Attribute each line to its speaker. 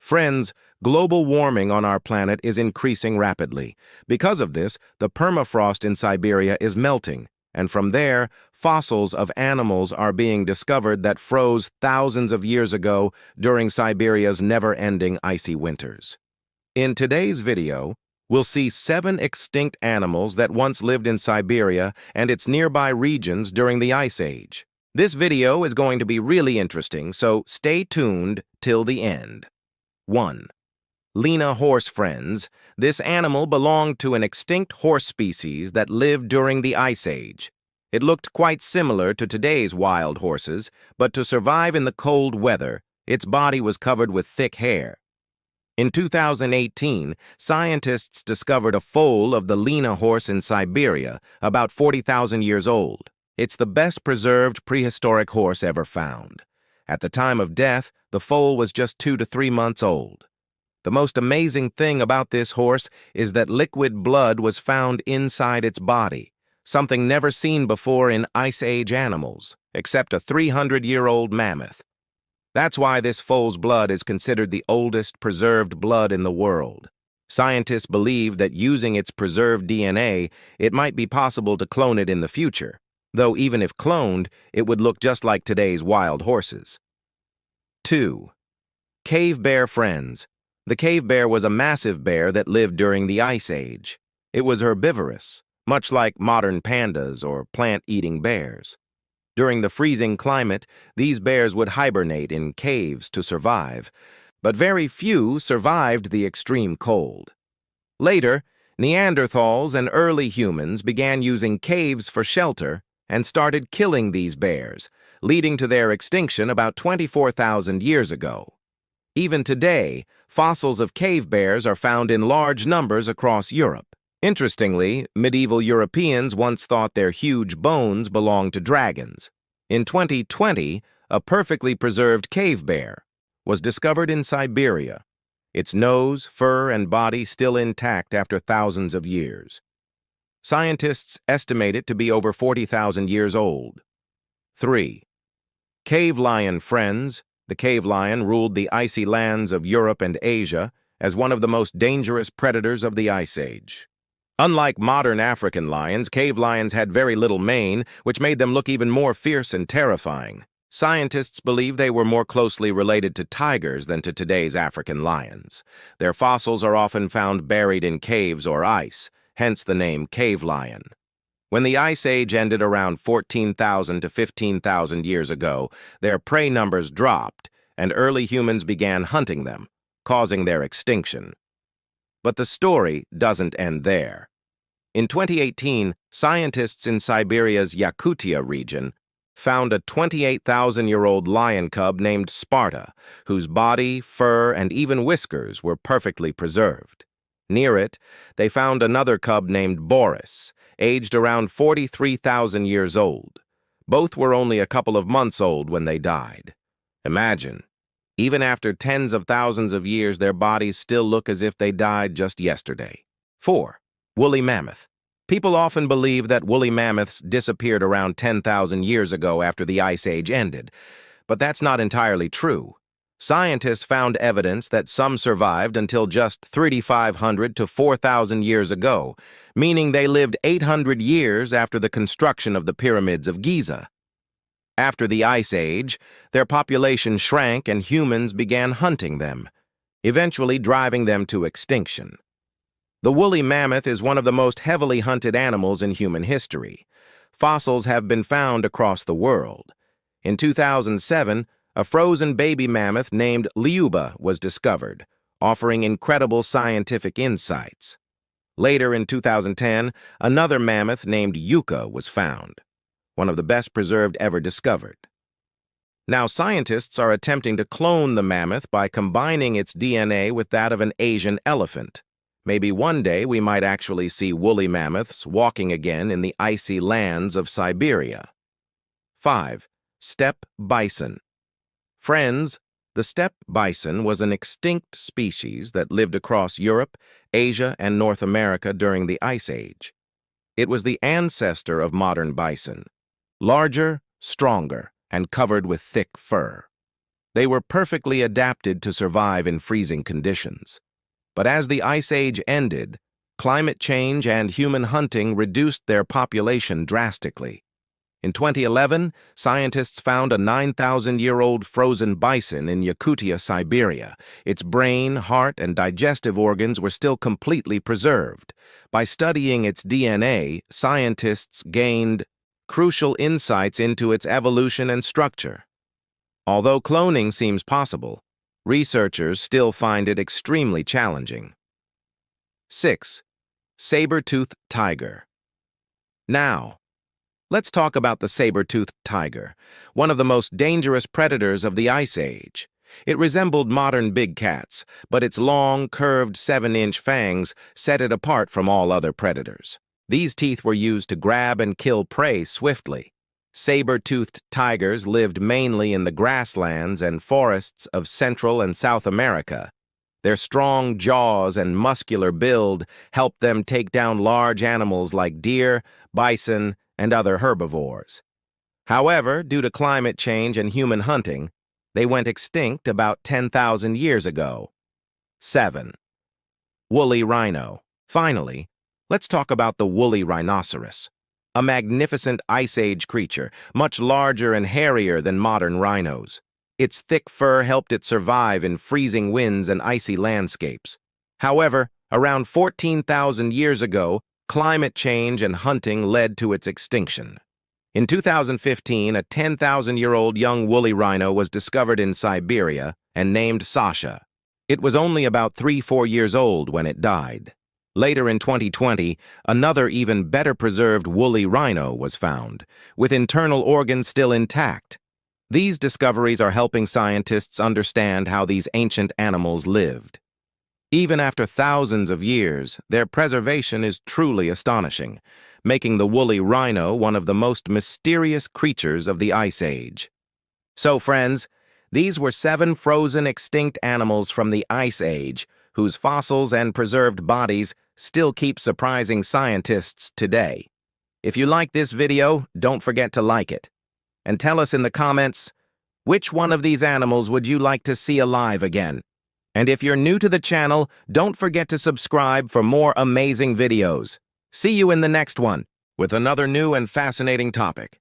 Speaker 1: Friends, global warming on our planet is increasing rapidly. Because of this, the permafrost in Siberia is melting, and from there, fossils of animals are being discovered that froze thousands of years ago during Siberia's never-ending icy winters. In today's video, we'll see 7 extinct animals that once lived in Siberia and its nearby regions during the Ice Age. This video is going to be really interesting, so stay tuned till the end. 1. Lena horse friends. This animal belonged to an extinct horse species that lived during the Ice Age. It looked quite similar to today's wild horses, but to survive in the cold weather, its body was covered with thick hair. In 2018, scientists discovered a foal of the Lena horse in Siberia, about 40,000 years old. It's the best preserved prehistoric horse ever found. At the time of death, the foal was just 2 to 3 months old. The most amazing thing about this horse is that liquid blood was found inside its body, something never seen before in Ice Age animals, except a 300-year-old mammoth. That's why this foal's blood is considered the oldest preserved blood in the world. Scientists believe that using its preserved DNA, it might be possible to clone it in the future, though even if cloned, it would look just like today's wild horses. 2. Cave bear friends. The cave bear was a massive bear that lived during the Ice Age. It was herbivorous, much like modern pandas or plant-eating bears. During the freezing climate, these bears would hibernate in caves to survive, but very few survived the extreme cold. Later, Neanderthals and early humans began using caves for shelter and started killing these bears, leading to their extinction about 24,000 years ago. Even today, fossils of cave bears are found in large numbers across Europe. Interestingly, medieval Europeans once thought their huge bones belonged to dragons. In 2020, a perfectly preserved cave bear was discovered in Siberia, its nose, fur, and body still intact after thousands of years. Scientists estimate it to be over 40,000 years old. 3. Cave lion friends. The cave lion ruled the icy lands of Europe and Asia as one of the most dangerous predators of the Ice Age. Unlike modern African lions, cave lions had very little mane, which made them look even more fierce and terrifying. Scientists believe they were more closely related to tigers than to today's African lions. Their fossils are often found buried in caves or ice, hence the name cave lion. When the Ice Age ended around 14,000 to 15,000 years ago, their prey numbers dropped, and early humans began hunting them, causing their extinction. But the story doesn't end there. In 2018, scientists in Siberia's Yakutia region found a 28,000-year-old lion cub named Sparta, whose body, fur, and even whiskers were perfectly preserved. Near it, they found another cub named Boris, aged around 43,000 years old. Both were only a couple of months old when they died. Imagine. Even after tens of thousands of years, their bodies still look as if they died just yesterday. 4. Woolly mammoth. People often believe that woolly mammoths disappeared around 10,000 years ago after the Ice Age ended, but that's not entirely true. Scientists found evidence that some survived until just 3,500 to 4,000 years ago, meaning they lived 800 years after the construction of the pyramids of Giza. After the Ice Age, their population shrank and humans began hunting them, eventually driving them to extinction. The woolly mammoth is one of the most heavily hunted animals in human history. Fossils have been found across the world. In 2007, a frozen baby mammoth named Lyuba was discovered, offering incredible scientific insights. Later in 2010, another mammoth named Yucca was found, one of the best preserved ever discovered. Now, scientists are attempting to clone the mammoth by combining its DNA with that of an Asian elephant. Maybe one day we might actually see woolly mammoths walking again in the icy lands of Siberia. 5. Steppe bison. Friends, the steppe bison was an extinct species that lived across Europe, Asia, and North America during the Ice Age. It was the ancestor of modern bison, larger, stronger, and covered with thick fur. They were perfectly adapted to survive in freezing conditions. But as the Ice Age ended, climate change and human hunting reduced their population drastically. In 2011, scientists found a 9,000-year-old frozen bison in Yakutia, Siberia. Its brain, heart, and digestive organs were still completely preserved. By studying its DNA, scientists gained crucial insights into its evolution and structure. Although cloning seems possible, researchers still find it extremely challenging. 6. Saber-toothed tiger. Now, let's talk about the saber-toothed tiger, one of the most dangerous predators of the Ice Age. It resembled modern big cats, but its long, curved 7-inch fangs set it apart from all other predators. These teeth were used to grab and kill prey swiftly. Saber-toothed tigers lived mainly in the grasslands and forests of Central and South America. Their strong jaws and muscular build helped them take down large animals like deer, bison, and other herbivores. However, due to climate change and human hunting, they went extinct about 10,000 years ago. 7. Woolly rhino. Finally, let's talk about the woolly rhinoceros, a magnificent Ice Age creature, much larger and hairier than modern rhinos. Its thick fur helped it survive in freezing winds and icy landscapes. However, around 14,000 years ago, climate change and hunting led to its extinction. In 2015, a 10,000-year-old young woolly rhino was discovered in Siberia and named Sasha. It was only about 3-4 years old when it died. Later in 2020, another even better preserved woolly rhino was found, with internal organs still intact. These discoveries are helping scientists understand how these ancient animals lived. Even after thousands of years, their preservation is truly astonishing, making the woolly rhino one of the most mysterious creatures of the Ice Age. So, friends, these were 7 frozen extinct animals from the Ice Age, whose fossils and preserved bodies still keep surprising scientists today. If you like this video, don't forget to like it. And tell us in the comments, which one of these animals would you like to see alive again? And if you're new to the channel, don't forget to subscribe for more amazing videos. See you in the next one, with another new and fascinating topic.